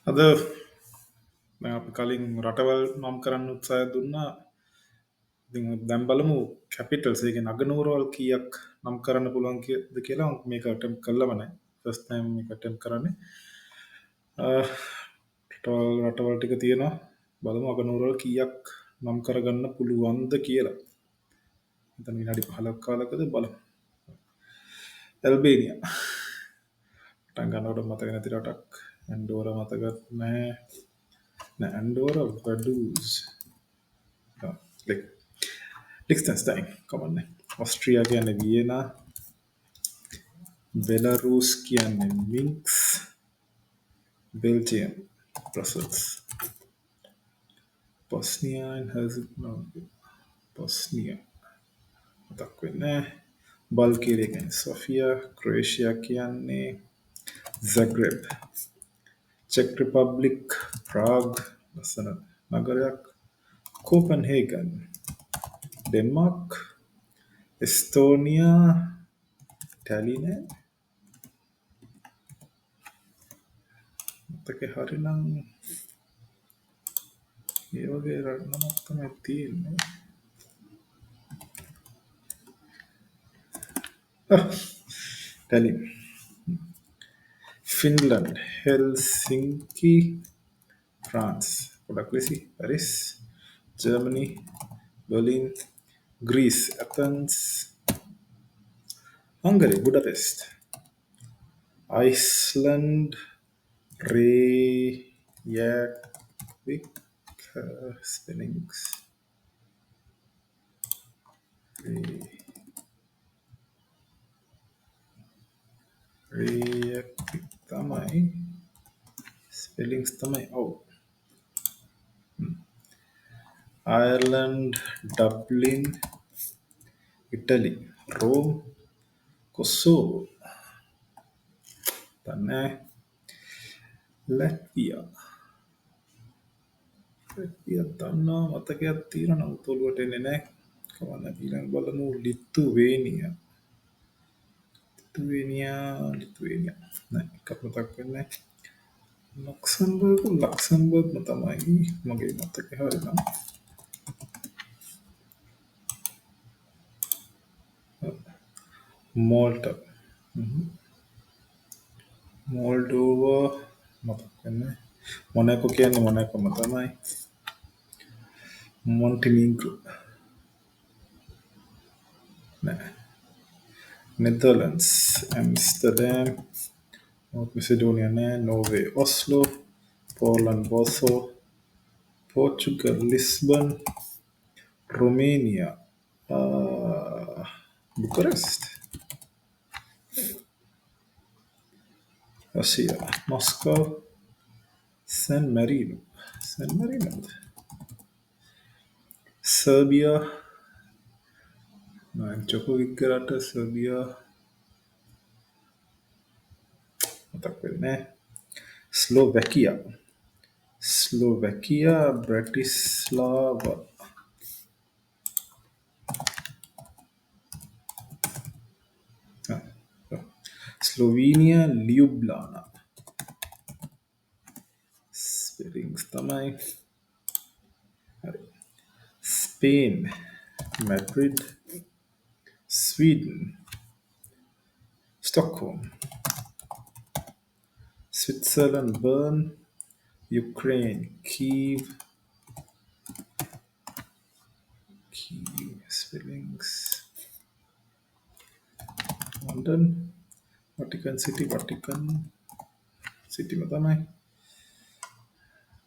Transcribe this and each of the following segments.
අද දැන් අපි කලින් රටවල් නම් කරන්න උත්සාහය දුන්නා. ඉතින් දැන් බලමු කැපිටල්ස් ඒ කියන්නේ අගනුවරවල් කීයක් නම් කරන්න පුළුවන් කියද කියලා මේක අටෙම්ප් කළාම නැහැ. ෆස්ට් ටයිම් මේක අටෙම්ප් කරන්නේ. රටවල් ටික තියෙනවා. බලමු අගනුවරවල් කීයක් නම් කරගන්න පුළුවන්ද කියලා. හිතන්න විනාඩි 15ක් කාලයකද බලමු. ඇල්බේනියා. පටන් ගන්නකොට මතක නැති රටක්. ඇන්ඩෝරා මතකත් නැහැ. නෑ ඇන්ඩෝරා වඩූස්. ලික්ටන්ස්ටයින් කමන්නේ. ඔස්ට්‍රියා කියන්නේ වියනා. බෙලරුස් කියන්නේ මින්ක්ස්. බෙල්ජියම් බ්‍රසල්ස්. බොස්නියා and Herzegovina. බොස්නියා මතක් වෙන්නේ නැහැ. බල්ගේරියා කියන්නේ සොෆියා. ක්‍රොේෂියා කියන්නේ zagreb. චෙක් රිපබ්ලික් ප්‍රාග් ලස්සන නගරයක්. කෝපන්හේගන් ඩෙන්මාර්ක්. එස්තෝනියා ටැලින මතක හරිනම් ඒ වගේ නමක් තමයි තියෙන්නේ. ටැලින්. Finland Helsinki. ෆ්‍රාන්ස් ගොඩක් ලෙසි. Paris. Germany Berlin. Greece Athens. Hungary Budapest. Iceland Reykjavik. Spellings Reykjavik තමයි ස්පෙලිංග්ස් තමයි ඔව්. Ireland Dublin. ඉටලි රෝම්. කොසෝවෝ දන්නේ. ලැට්වියා දන්නවා මතකයක් තියෙන නමුත් ඔළුවට එන්නේ නැහැ. කවන්න ඊළඟ බලමු ලිතුවේනියා. ලිතුවේනියා නෑ එකක් මතක් වෙන්නේ නැහැ. ලක්සම්බර්ග් තමයි මගේ මතකේ හරිනම්. මෝල්ටා මොල්ඩෝවා මතක් වෙන්නේ. මොනැකෝ කියන්නේ මොනැකෝම තමයි. මොන්ටිනීග්‍රෝ නෑ. Netherlands Amsterdam. නෝර්ත් මෙසිඩෝනියා නෑ. Norway Oslo. Poland Warsaw. Portugal Lisbon. Romania Bucharest. Russia Moscow. San Marino Serbia Djokovic රට. සර්බියා මතක් වෙන්නේ. ස්ලෝවැකියා බ්‍රැටිස්ලාවා. ස්ලෝවීනියා ලියුබ්ලානා. ස්පෙලිංග්ස් තමයි හරි. Spain Madrid. Sweden Stockholm. Switzerland Bern. Ukraine Kyiv. Spellings London. Vatican සිටිම තමයි.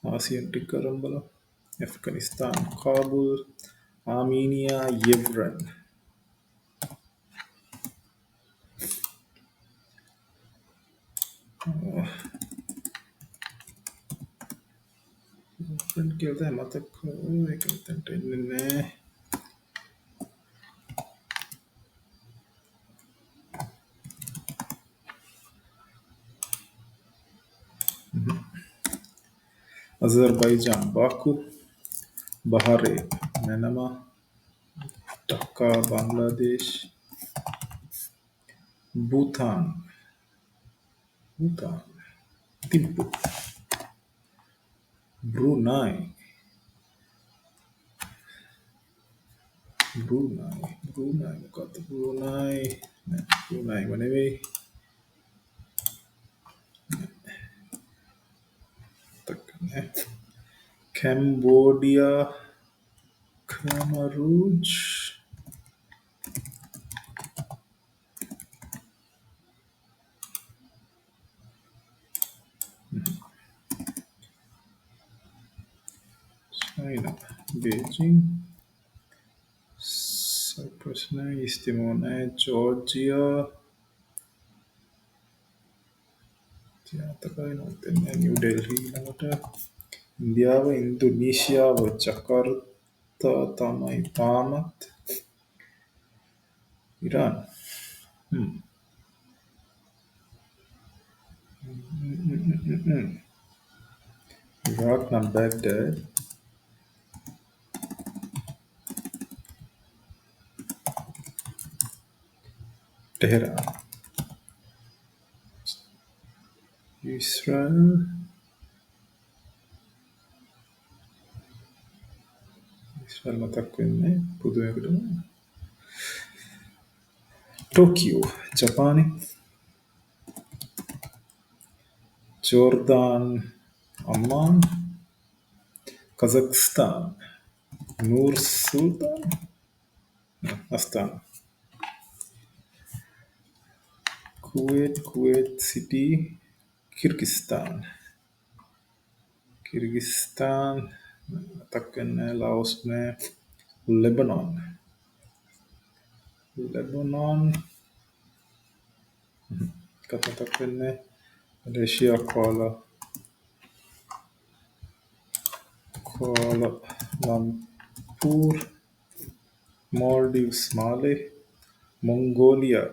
Asian ටික කරන් බලමු. ඇෆ්ගනිස්තාන් කාබුල්. ආමීනියා යෙව්රන්. කියලා මතක ඒක මෙතනට එන්නේ නැහැ. අසර්බයිජාන් බාකු. බහරේන් මැනමා. ඩක්කා බංග්ලාදේශ්. භූතාන් තිම්පු. Brunei. Brunei මොකක්ද Brunei නෑ Brunei නෙවෙයි තක්කනේ Cambodia Khmer Rouge China Beijing Cyprus නෑ East Timor නෑ Georgia ජාතකයි නොතෙන්නේ New Delhi ළඟට ඉන්දියාව ඉන්දුනීසියාව ජකාර්තා තමයි තාමත් ඉරාන් ඉරාක් නම් බැග්ඩඩ් ටෙහෙරාන් ඉස්රායල් මතක් වෙන්නේ පුදුමයකටම ටෝකියෝ ජපානය ජෝර්දාන් අම්මාන් කසක්ස්ථාන් නූර් සුල්තාන් අස්ථාන කුවේට් සිටි කිර්ගිස්තාන් මතක් වෙන්නේ ලාවොස් නෑ ලෙබනොන් මතක් වෙන්නේ මලේසියා Kuala Lumpur Maldives මාලේ මොන්ගෝලියා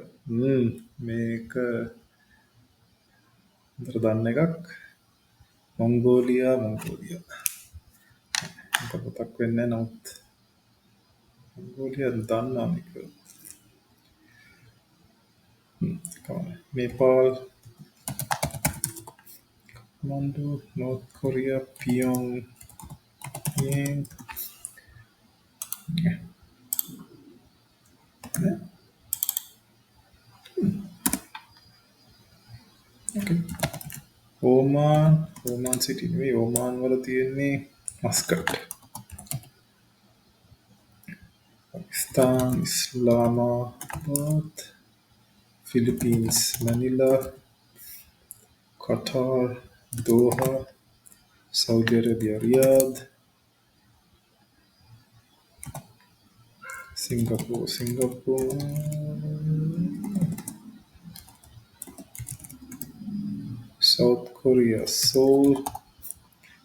මේක හොඳට දන්න එකක් මොන්ගෝලියා මතක් වෙන්නේ නමුත් මොන්ගෝලියා දන්නා මේක Nepal Kathmandu North Korea Pyongyang okay. Oman සිටි නෙවෙයි ඕමාන් වල තියෙන්නේ Muscat Pakistan Islamabad Philippines Manila Qatar Doha Saudi Arabia Riyadh Singapore South Korea Seoul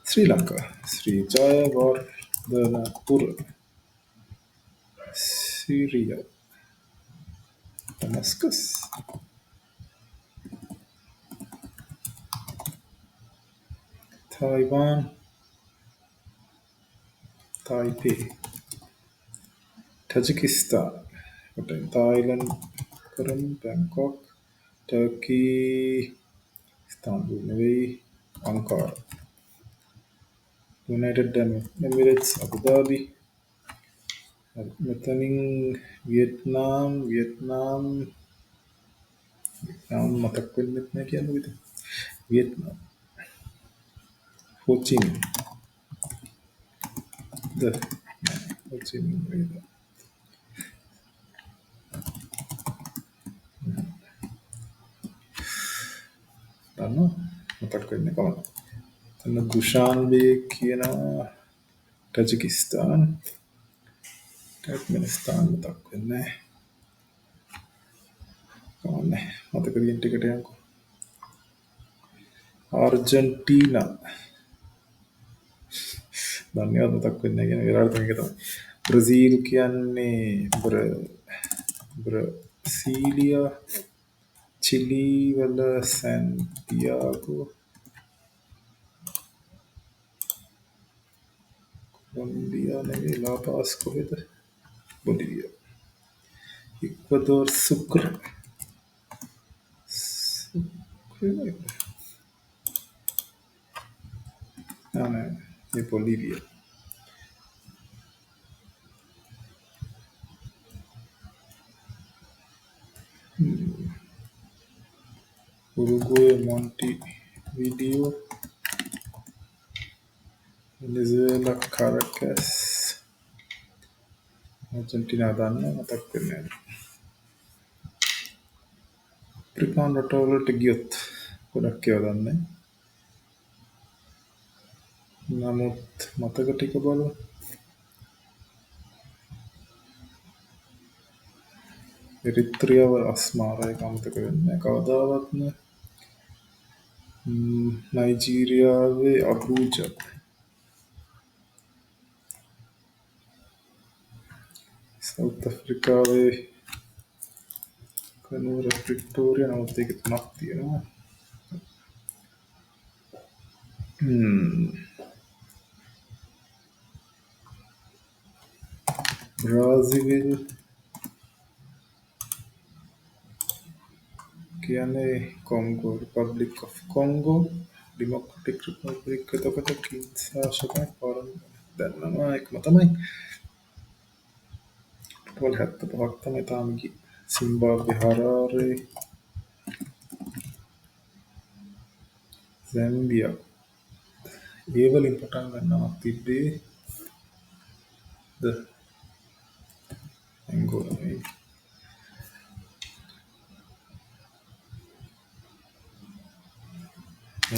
Sri Lanka Sri Jayawardenapura Syria Damascus Taiwan Taipei Tajikistan Thailand Bangkok Turkey Istanbul නෙවෙයි Ankara United Arab Emirates Abu Dhabi මෙතනින් Vietnam මතක් වෙන්නේ නැහැ කියන්නේ විතර Vietnam හෝචින් වේද මතක් වෙන්නේ කොහොමද එතන දුෂාන්බේ කියනවා ටජිකිස්තාන් ටර්ක්මෙනිස්තාන් මතක් වෙන්නේ කොහොමද මතක තියෙන ටිකට යන්කෝ අර්ජන්ටිනා දන්නේවත් මතක් වෙන්නේ නැහැ කියන විරාර්ථ මේක තමයි බ්‍රසීල් කියන්නේ බ්‍රසීලියා චිලි වල සැන්තියාගෝ කොලොම්බියා නෙවෙයි ලාපාස් කොහෙද බොලිවියා ඉක්වදෝර් සුක්‍ර නෑ Bolivia. Uruguay, Montevideo, Venezuela, Caracas, Argentina දන්න මතක් වෙන්නේ නැහැ. අප්‍රිකානු රටවලට ගියොත් ගොඩක් ඒවා දන්නේ. නමුත් මතක ටික බලමු. එරිත්‍රියාව අස්මාරායක අමතක වෙන්නේ නැහැ කවදාවත්ම. නයිජීරියාවේ අබූජා, සවුත් ඇෆ්‍රිකාවේ කනුවර ප්‍රිටෝරියා, නමුත් ඒක තුනක් තියෙනවා. බ්‍රාසිල් කියන්නේ Congo, republic of Congo, democratic republic, එතකොට කින්ශාසායි දන්නවා එකම තමයි. ටෝල් 75ක් තමයි තාම ගියේ. සිම්බාබ්වේ හරාරේ, සැම්බියා ඒ වලින් පටන් ගන්නවක් තිබ්බේ ද ඇංගෝලා නෙවෙයි.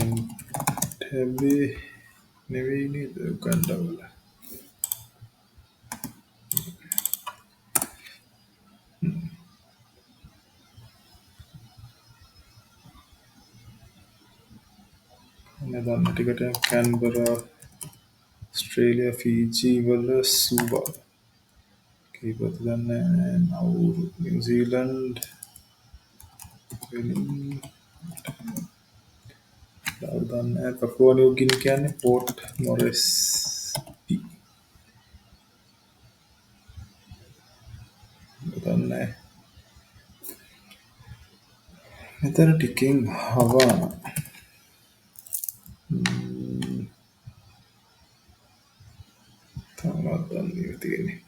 එන්ටෙබේ නෙවෙයි නේද උගන්ඩා වල. දන්න ටිකට කැන්බරා, ස්ට්‍රේලියා, ෆීජි වල සූබා කීපද දන්නේ නැහැ. නවුරු, නිව්සීලන්ඩ්, දන්නේ පපුවා නිව් ගිනි කියන්නේ පෝට් මොරෙස්බි. දන්නේ මෙතන ටිකෙන් හවානා. තාමත් දන්නේ තියෙන්නේ.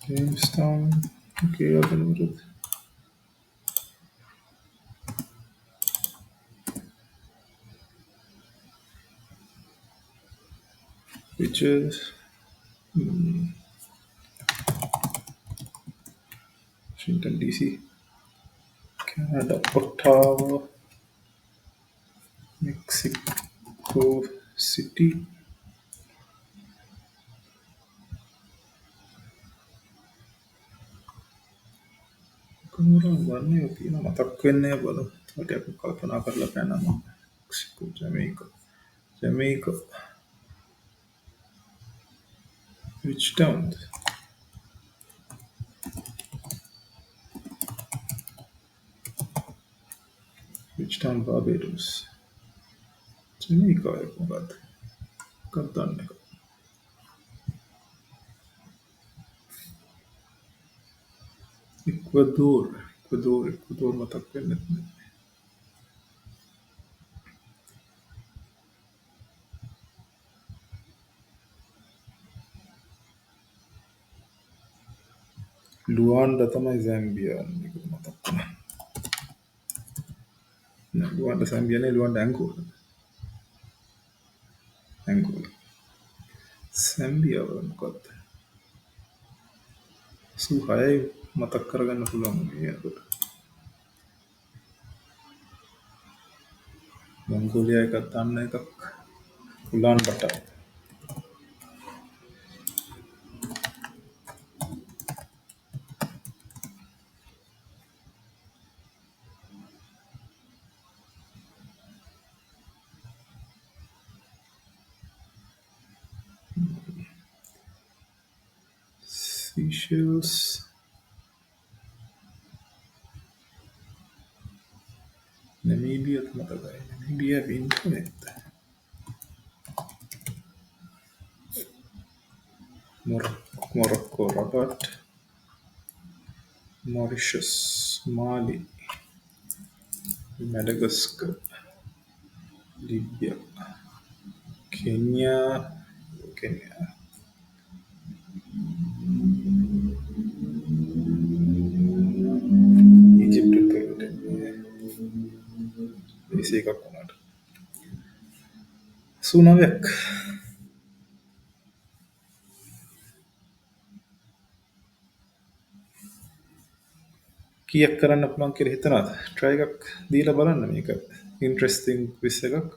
ජේම්ස්ටවුන් කියලා දෙනවද? Pictures. Washington DC, Canada, Ottawa, Mexico City, කොහොමද වන්නේ තියෙන මතක් වෙන්නේ බලමු. ඊට අපි කල්පනා කරලා බලනවා. Mexico, ජමයිකා. Which town? Barbados. Jamaica එක මොකද්ද? මොකක්ද දන්නේ? ඉක්වඩෝර් මතක් වෙන්නේ නැහැ. ලුවාන්ඩා තමයි සැම්බියා. මේක මතක් වුණා. නෑ ලුවාන්ඩා සැම්බියා නේ. ලුවාන්ඩා ඇංගෝලා. සැම්බියා වල මොකද්ද? 86යි මතක් කරගන්න පුළුවන් මේ යනකොට. මොංගෝලියා එකක් දන්න එකක්. උලාන් බටර්. Seychelles. Namibia මතකයි. Namibia internet. Morocco, Rabat, Mauritius, Mali. මැඩගස්කර්, ලිබියා, කෙන්යා, කෙන්යා, ඊජිප්තුත් වලට ඒසි එකක් වුණාට 89ක්. කීයක් කරන්න පුළුවන් කියලා හිතනවාද? try එකක් දීලා බලන්න මේක. ඉන්ටරෙස්ටිං ක්විස් එකක්.